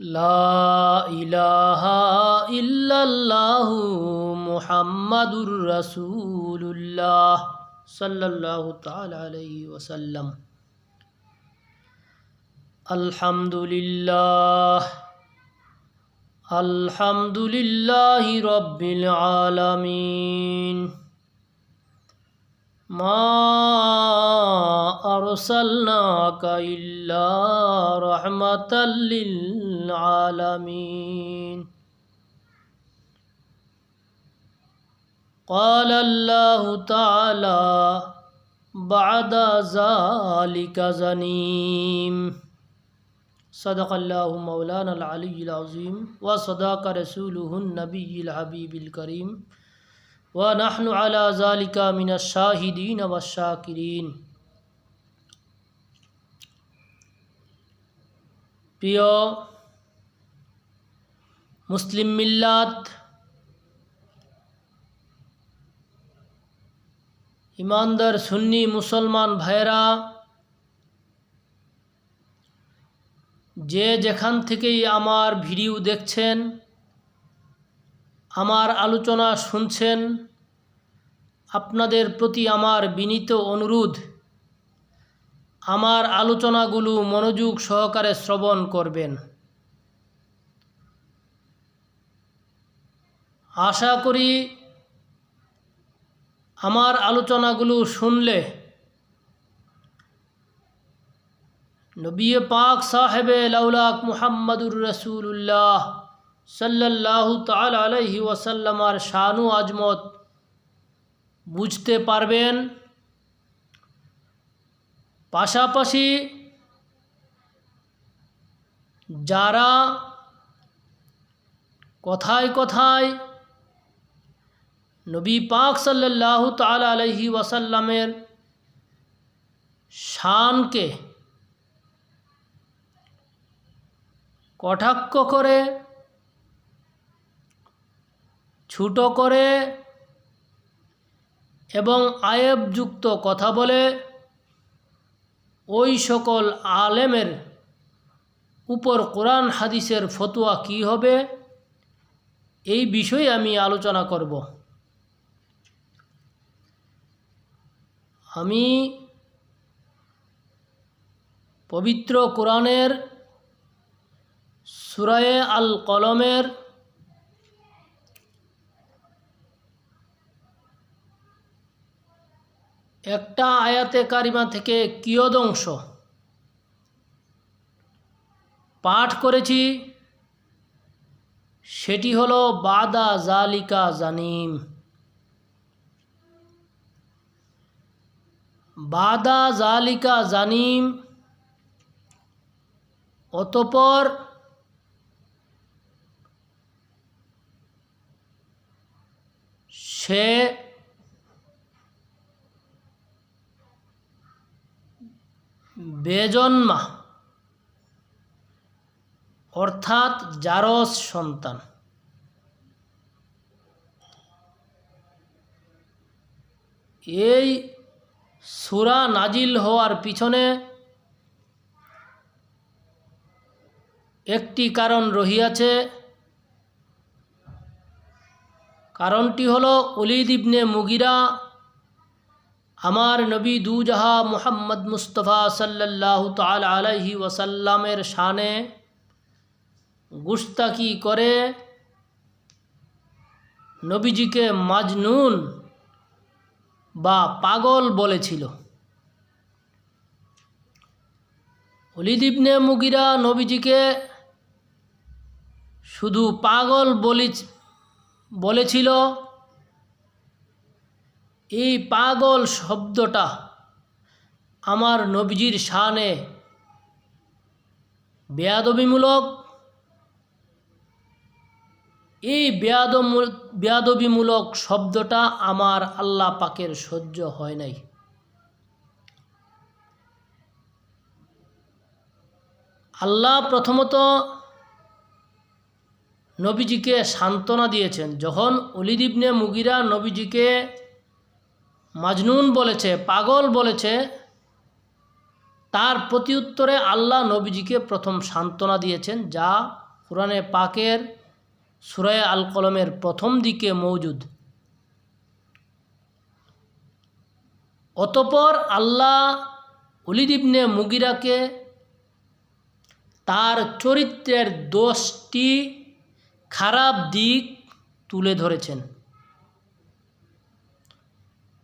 লা ইলাহা ইল্লাল্লাহু মুহাম্মাদুর রাসূলুল্লাহ সাল্লাল্লাহু তাআলা আলাইহি ওয়াসাল্লাম। আলহামদুলিল্লাহি রাব্বিল আলামিন। মা আরসালনাকা ইল্লা রাহমাতাল লিল আলামিন। قال الله تعالى بعد ذلك زنيم صدق الله مولانا العلي العظيم وصدق رسوله النبي الحبيب الكريم ونحن على ذلك من الشاهدين والشاكرين। প্রিয় মুসলিম মিল্লাত, ইমানদার সুন্নি মুসলমান ভাইরা, যে যেখান থেকেই আমার ভিডিও দেখছেন, আমার আলোচনা শুনছেন, আপনাদের প্রতি আমার বিনীত অনুরোধ, আমার আলোচনাগুলো মনোযোগ সহকারে শ্রবণ করবেন। আশা করি আমার আলোচনাগুলো শুনলে নবী পাক সাহেবে লাউলাক মুহাম্মাদুর রাসূলুল্লাহ সাল্লাল্লাহু তাআলা আলাইহি ওয়াসাল্লামার শান ও আজমত বুঝতে পারবেন। পাশাপাশি যারা কথায় কথায় নবী পাক সাল্লাল্লাহু তাআলা আলাইহি ওয়াসাল্লামের শানকে কটাক্ষ করে, ছোট করে এবং আয়েবযুক্ত কথা বলে ওই সকল আলেমের উপর কোরআন হাদিসের ফতোয়া কী হবে, এই বিষয়ে আমি আলোচনা করব। আমি পবিত্র কোরআনের সূরা আল কলমের একটা আয়াতে কারিমা থেকে কিয়দংশ পাঠ করেছি, সেটি হলো বাদা জালিকা জানিম। বাদা জালিকা জানিম, অতঃপর সে বেজন্মা অর্থাৎ জারজ সন্তান। এই সূরা নাজিল হওয়ার পিছনে একটি কারণ রহিয়াছে। কারণটি হলো ওলীদ ইবনে মুগিরা আমার নবী দুজাহা মুহাম্মদ মুস্তাফা সাল্লাল্লাহু তাআলা আলাইহি ওয়াসাল্লামের শানে গুস্তাকি করে নবীজিকে মাজনুন বা পাগল বলেছিল। ওলীদ ইবনে মুগিরা নবীজিকে শুধু পাগল বলেছিল। এই পাগল শব্দটা আমার নবীজির শানে বেয়াদবিমূলক। এই বেয়াদবিমূলক শব্দটা আমার আল্লাহ পাকের সহ্য হয় নাই। আল্লাহ প্রথমত নবীজিকে সান্ত্বনা দিয়েছেন। যখন ওলীদ ইবনে মুগিরা নবীজিকে মাজনুন বলেছে, পাগল বলেছে, তার প্রতিউত্তরে আল্লাহ নবীজিকে প্রথম সান্ত্বনা দিয়েছেন, যা কুরআনে পাকের সূরা আল কলমের প্রথম দিকে মৌজুদ। অতঃপর আল্লাহ ওলীদ ইবনে মুগিরাকে তার চরিত্রের 10টি খারাপ দিক তুলে ধরেছেন।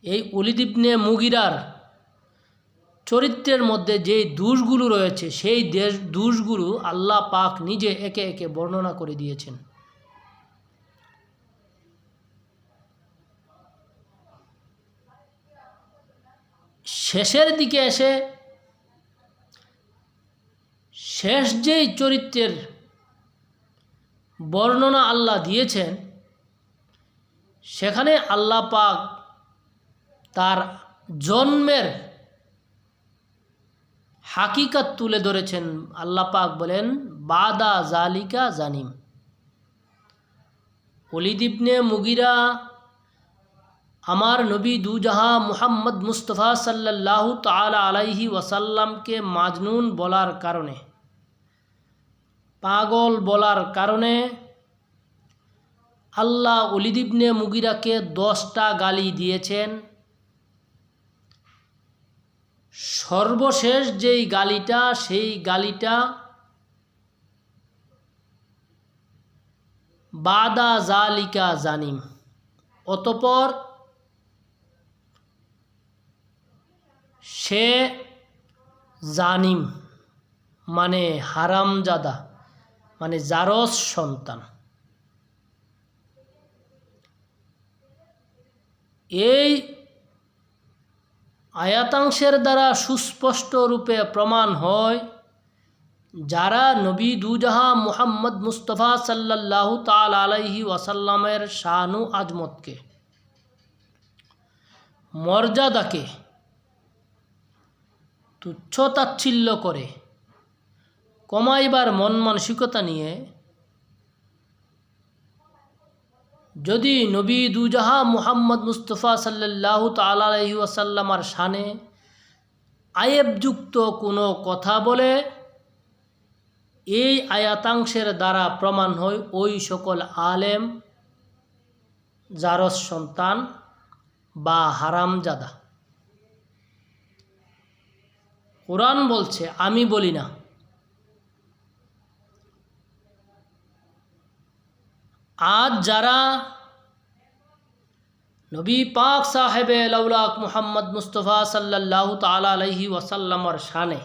এই ওলীদ ইবনে মুগিরার চরিত্রের মধ্যে যে দোষগুলো রয়েছে সেই দোষগুলো আল্লাহ পাক নিজে একে একে বর্ণনা করে দিয়েছেন। শেষের দিকে এসে শেষ যেই চরিত্রের বর্ণনা আল্লাহ দিয়েছেন সেখানে আল্লাহ পাক তার জন্মের হাকিকত তুলে ধরেছেন। আল্লাহ পাক বলেন, বাদা জালিকা জানিম। ওলীদ ইবনে মুগিরা আমার নবী দুজাহা মুহাম্মদ মুস্তফা সাল্লাল্লাহু তাআলা আলাইহি ওয়াসাল্লামকে মাজনুন বলার কারণে, পাগল বলার কারণে আল্লাহ ওলীদ ইবনে মুগিরাকে 10টা গালি দিয়েছেন। সর্বশেষ যেই গালিটা, সেই গালিটা বাদা জালিকা জানিম। অতঃপর সে জানিম মানে হারামজাদা, মানে জারজ সন্তান। এই আয়াতাংশের দ্বারা সুস্পষ্ট রূপে প্রমাণ হয়, যারা নবী দুজাহা মুহাম্মদ মুস্তফা সাল্লাল্লাহু তাআলা আলাইহি ওয়াসাল্লামের শানু আজমতকে, মর্যাদাকে তুচ্ছ তাচ্ছিল্য করে কমাইবার মন মানসিকতা নিয়ে যদি নবী দুজাহা মুহাম্মদ মুস্তফা সাল্লাল্লাহু তাআলা আলাইহি ওয়াসাল্লামার শানে আয়েবযুক্ত কোনো কথা বলে, এই আয়াতাংশের দ্বারা প্রমাণ হয় ওই সকল আলেম জারজ সন্তান বা হারামজাদা। কুরআন বলছে, আমি বলি না। আজ যারা নবী পাক সাহেবে লাউলাক মুহাম্মদ মুস্তফা সাল্লাল্লাহু তাআলা আলাইহি ওয়াসাল্লামের শানে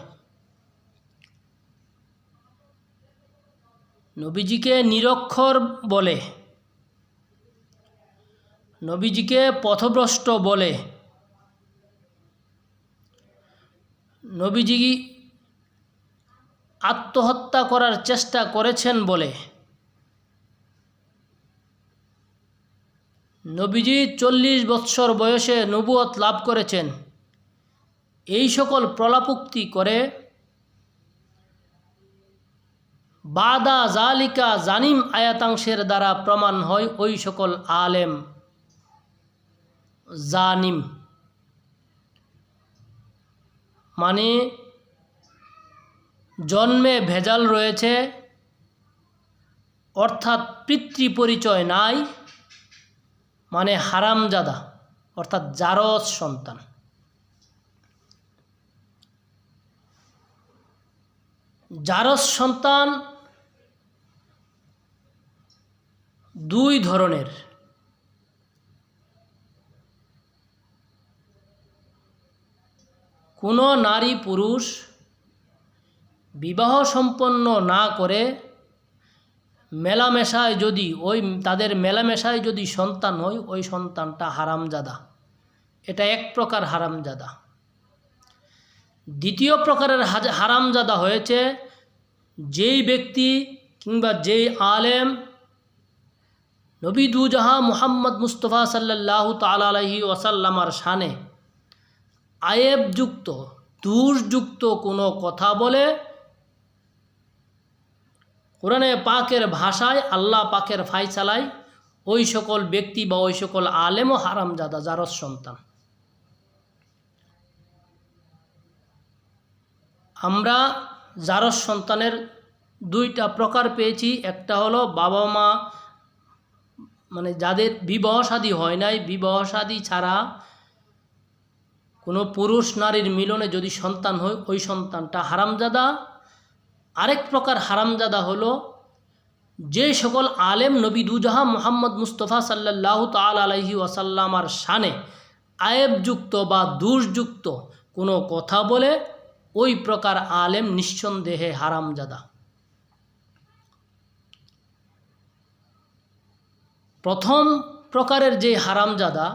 নবীজিকে নিরক্ষর বলে, নবীজিকে পথভ্রষ্ট বলে, নবীজি আত্মহত্যা করার চেষ্টা করেছেন বলে, নবীজি 40 বৎসর বয়সে নবুয়ত লাভ করেছেন, এই সকল প্রলাপোক্তি করে বাদা জালিকা জানিম আয়াতাংশের দ্বারা প্রমাণ হয় ওই সকল আলেম জানিম, মানে জন্মে ভেজাল রয়েছে, অর্থাৎ পিতৃ পরিচয় নাই, মানে হারামজাদা অর্থাৎ জারজ সন্তান। জারজ সন্তান দুই ধরনের। কোনো নারী পুরুষ বিবাহ সম্পন্ন না করে মেলামেশায় যদি তাদের মেলামেশায় যদি সন্তান হয়, ওই সন্তানটা হারামজাদা। এটা এক প্রকার হারামজাদা। দ্বিতীয় প্রকারের হারামজাদা হয়েছে যেই ব্যক্তি কিংবা যেই আলেম নবী দুজাহা মুহাম্মদ মুস্তফা সাল্লাল্লাহু তাআলা আলাইহি ওয়াসাল্লামার শানে আয়েবযুক্ত দোষযুক্ত কোনো কথা বলে, কোরআনে পাকের ভাষায় আল্লাহ পাকের ফায়সালায় ওই সকল ব্যক্তি বা ওই সকল আলেম ও হারামজাদা জারজ সন্তান। আমরা জারজ সন্তানের দুইটা প্রকার পেয়েছি। একটা হলো বাবা মা মানে যাদের বিবাহ শাদী হয় নাই, বিবাহ শাদী ছাড়া কোনো পুরুষ নারীর মিলনে যদি সন্তান হয় ওই সন্তানটা হারামজাদা। আরেক প্রকার হারামজাদা হলো যে সকল আলেম নবী দুজাহান মুহাম্মদ মুস্তফা সাল্লাল্লাহু তাআলা আলাইহি ওয়াসাল্লামার শানে আয়েবযুক্ত বা দোষযুক্ত কোনো কথা বলে, ওই প্রকার আলেম নিঃসন্দেহে হারামজাদা। প্রথম প্রকারের যে হারামজাদা,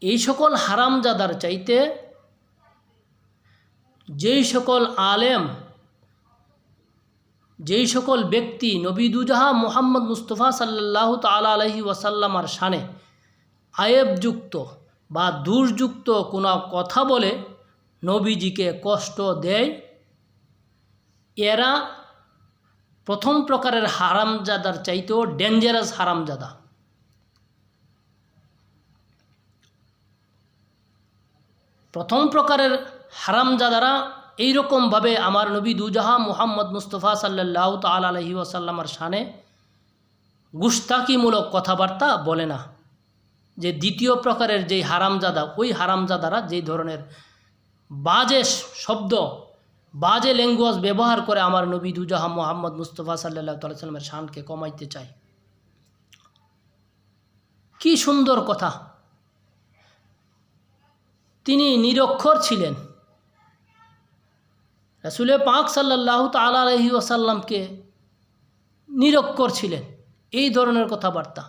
এই সকল হারামজাদার চাইতে যেই সকল আলেম, যেই সকল ব্যক্তি নবী দুজাহান মুহাম্মদ মুস্তফা সাল্লাল্লাহু তাআলা আলাইহি ওয়াসাল্লামার শানে আয়েবযুক্ত বা দোষযুক্ত কোনো কথা বলে নবীজিকে কষ্ট দেয়, এরা প্রথম প্রকারের হারামজাদার চাইতেও ডেঞ্জারাস হারামজাদা। প্রথম প্রকারের হারামজাদারা এইরকমভাবে আমার নবী দুজাহান মুহাম্মদ মুস্তফা সাল্লাল্লাহু তাআলা আলাইহি ওয়াসাল্লামার শানে গুস্তাকিমূলক কথাবার্তা বলে না। যে দ্বিতীয় প্রকারের যেই হারামজাদা, ওই হারামজাদারা যেই ধরনের বাজে শব্দ, বাজে ল্যাঙ্গুয়েজ ব্যবহার করে আমার নবী দুজাহান মুহাম্মদ মুস্তফা সাল্লাল্লাহু আলাইহি ওয়াসাল্লামের শানকে কমাইতে চায়। কি সুন্দর কথা! তিনি নিরক্ষর ছিলেন, রাসূল পাক সাল্লাল্লাহু তাআলা আলাইহি ওয়াসাল্লামকে নিরক্ষর ছিলেন, এই ধরনের কথাবার্তা।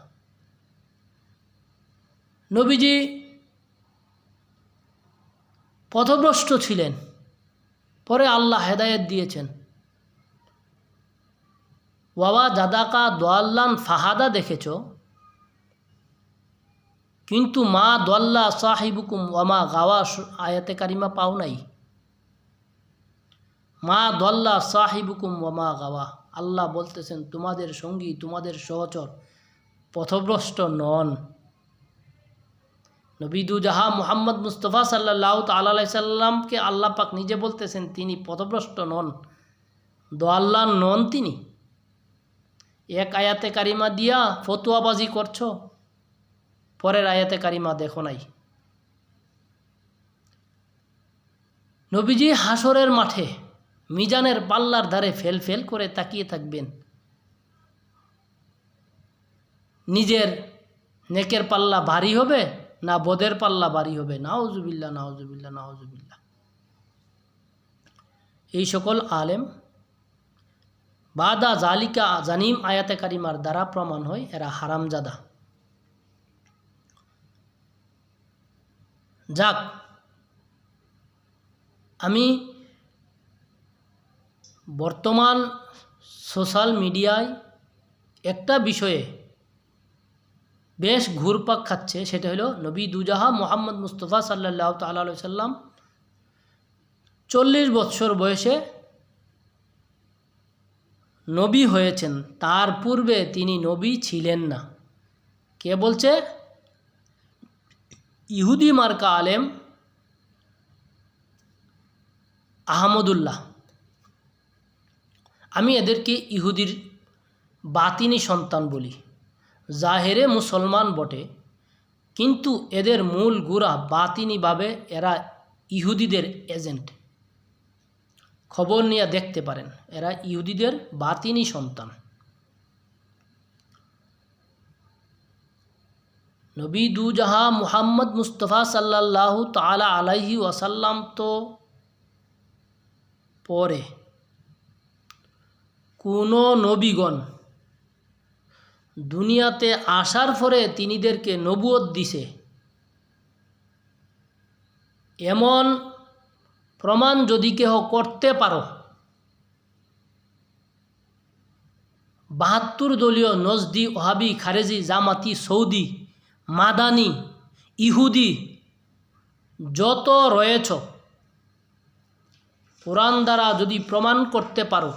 নবীজি পথভ্রষ্ট ছিলেন, পরে আল্লাহ হেদায়েত দিয়েছেন। ওয়াবা জাদাকা দোয়াল্লান ফাহাদা দেখেছ, কিন্তু মা দোয়াল্লা সাহিবুকুম ওয়ামা গাওয়া আয়াতে কারিমা পাও নাই। মা দোয়াল্লা সাহিবুকুম ওয়ামা গাওয়া, আল্লাহ বলতেছেন তোমাদের সঙ্গী, তোমাদের সহচর পথভ্রষ্ট নন। নবী দুজাহান মুহাম্মদ মুস্তফা সাল্লাল্লাহু তাআলা আলাইহি সাল্লামকে আল্লাহ পাক নিজে বলতেছেন তিনি পথভ্রষ্ট নন, দোয়াল্লা নন তিনি। এক আয়াতে কারিমা দিয়া ফতুয়াবাজি করছো, পরের আয়াতে কারিমা দেখো নাই। নবীজি হাসরের মাঠে মিজানের পাল্লার ধারে ফেল ফেল করে তাকিয়ে থাকবেন, নিজের নেকের পাল্লা ভারী হবে না বদের পাল্লা ভারী হবে। নাউজুবিল্লাহ, নাউজুবিল্লাহ, নাউজুবিল্লাহ। এই সকল আলেম বাদা জালিকা জানিম আয়াতে কারিমার দ্বারা প্রমাণ হয় এরা হারামজাদা। যাক, আমি বর্তমান সোশ্যাল মিডিয়ায় একটা বিষয়ে বেশ ঘুরপাক খাচ্ছে, সেটা হলো নবী দুজাহান মুহাম্মদ মুস্তফা সাল্লাল্লাহু তাআলা আলাইহি সাল্লাম 40 বৎসর বয়সে নবী হয়েছেন, তার পূর্বে তিনি নবী ছিলেন না। কে বলছে? ইহুদি মার্কা আলেম আহমদুল্লাহ। আমি এদেরকে ইহুদির বাতিনি সন্তান বলি। জাহেরে মুসলমান বটে, কিন্তু এদের মূল গুড়া বাতিনিভাবে এরা ইহুদিদের এজেন্ট। খবর নিয়ে দেখতে পারেন, এরা ইহুদিদের বাতিনি সন্তান। নবী দুজাহান মুহাম্মদ মুস্তফা সাল্লাল্লাহু তাআলা আলাইহি ওয়াসাল্লাম তো পরে কোনো নবীগণ দুনিয়াতে আসার পরে তিনিদেরকে নবুয়ত দিছে, এমন প্রমাণ যদি কেহ করতে পারো, 72 দলীয় নজদি, ওহাবি, খারেজি, জামাতি, সৌদি, মাদানি, ইহুদি যত রয়েছ, কোরআন দ্বারা যদি প্রমাণ করতে পারো,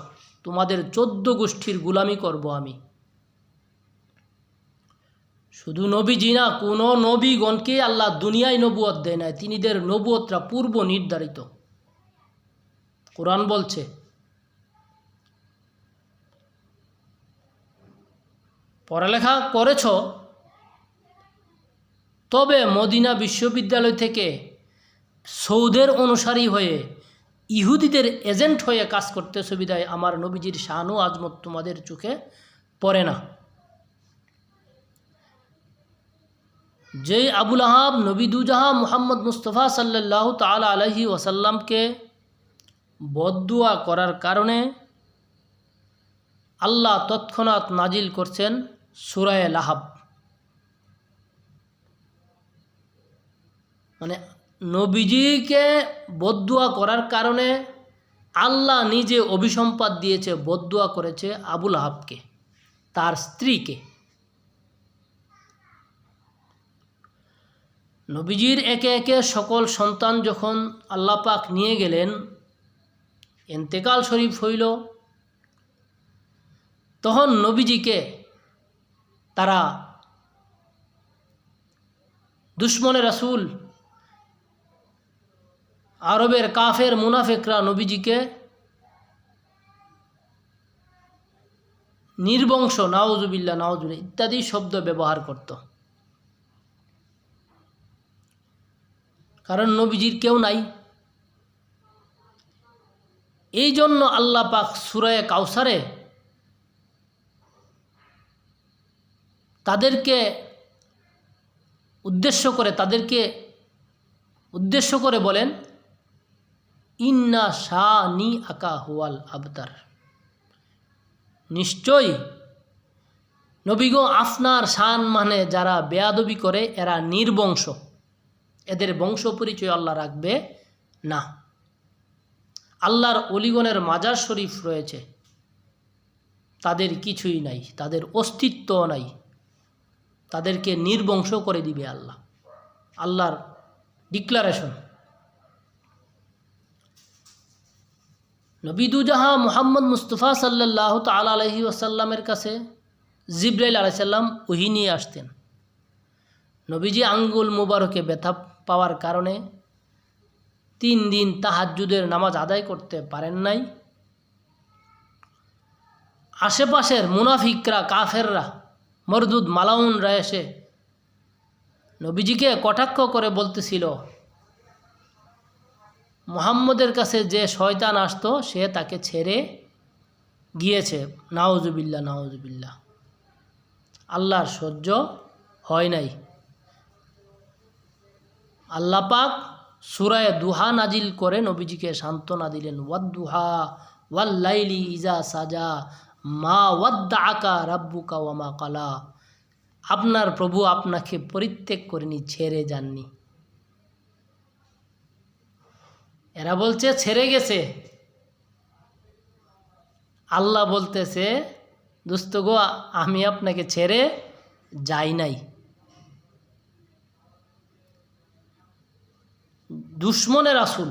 তোমাদের 14 গোষ্ঠীর গুলামি করব আমি। শুধু নবীজি না, কোনো নবীগণকে আল্লাহ দুনিয়ায় নবুয়ত দেয় নাই, তিনিদের নবুয়তরা পূর্ব নির্ধারিত। কোরআন বলছে পড়ালেখা করেছ, তবে মদিনা বিশ্ববিদ্যালয় থেকে সৌদের অনুসারী হয়ে ইহুদিদের এজেন্ট হয়ে কাজ করতে সুবিধায় আমার নবীজির শান ও আজমত তোমাদের চোখে পড়ে না। যেই আবুল আহাব নবী দুজাহা মুহাম্মদ মুস্তফা সাল্লাল্লাহু তাআলা আলাইহি ওয়াসাল্লামকে বদদুয়া করার কারণে আল্লাহ তৎক্ষণাৎ নাজিল করছেন সূরা লাহাব। মানে নবীজিকে বদদুয়া করার কারণে আল্লাহ নিজে অভিসম্পাদ দিয়েছে, বদদুয়া করেছে আবুল আহাবকে, তার স্ত্রীকে। নবীজির একে একে সকল সন্তান যখন আল্লাহ পাক নিয়ে গেলেন, ইন্তেকাল শরীফ হইল, তখন নবীজিকে তারা দুশ্মনে রাসূল আরবের কাফের মুনাফিকরা নবীজিকে নির্বংশ, নাউজুবিল্লাহ নাউজুবিল্লাহ ইত্যাদি শব্দ ব্যবহার করত। কারণ নবীজির কেউ নাই। এই জন্য আল্লাহ পাক সূরা কাউসারে তাদেরকে উদ্দেশ্য করে বলেন, ইন্না শানি আকা হুয়াল আবতার, নিশ্চয় নবীগো আপনার শান মানে যারা বেয়াদবি করে এরা নির্বংশ, এদের বংশ পরিচয় আল্লাহ রাখবে না। আল্লাহর অলিগণের মাজার শরীফ রয়েছে, তাদের কিছুই নাই, তাদের অস্তিত্ব নাই, তাদেরকে নির্বংশ করে দিবে আল্লাহ। আল্লাহর ডিক্লারেশন। নবী দুজাহা মুহাম্মদ মুস্তফা সাল্লাল্লাহু তাআলা আলাইহি ওয়াসাল্লামের কাছে জিবরাইল আলাইহিস সালাম ওহী নিয়ে আসতেন। নবীজি আঙ্গুল মুবারকে ব্যথা পাওয়ার কারণে 3 দিন তাহাজ্জুদের নামাজ আদায় করতে পারেন নাই। আশেপাশের মুনাফিকরা, কাফেররা, মরদুদ মালাউনরা এসে নবীজিকে কটাক্ষ করে বলতেছিল, মুহাম্মদের কাছে যে শয়তান আসতো সে তাকে ছেড়ে গিয়েছে। নাউজুবিল্লাহ নাউজুবিল্লাহ। আল্লাহর সহ্য হয় নাই। আল্লাহ পাক সূরা দুহা নাজিল করে নবীজিকে সান্ত্বনা দিলেন, ওয়াদ্দুহা ওয়াল্লাইলি ইজা সাজা মা ওয়াদ্দাআকা রাব্বুকা ওয়া মা কালা। আপনার প্রভু আপনাকে পরিত্যাগ করেনি, ছেড়ে যাননি। এরা বলছে ছেড়ে গেছে, আল্লাহ বলতেছে দোস্ত গো, আমি আপনাকে ছেড়ে যাই নাই। দুশ্মনে রাসূল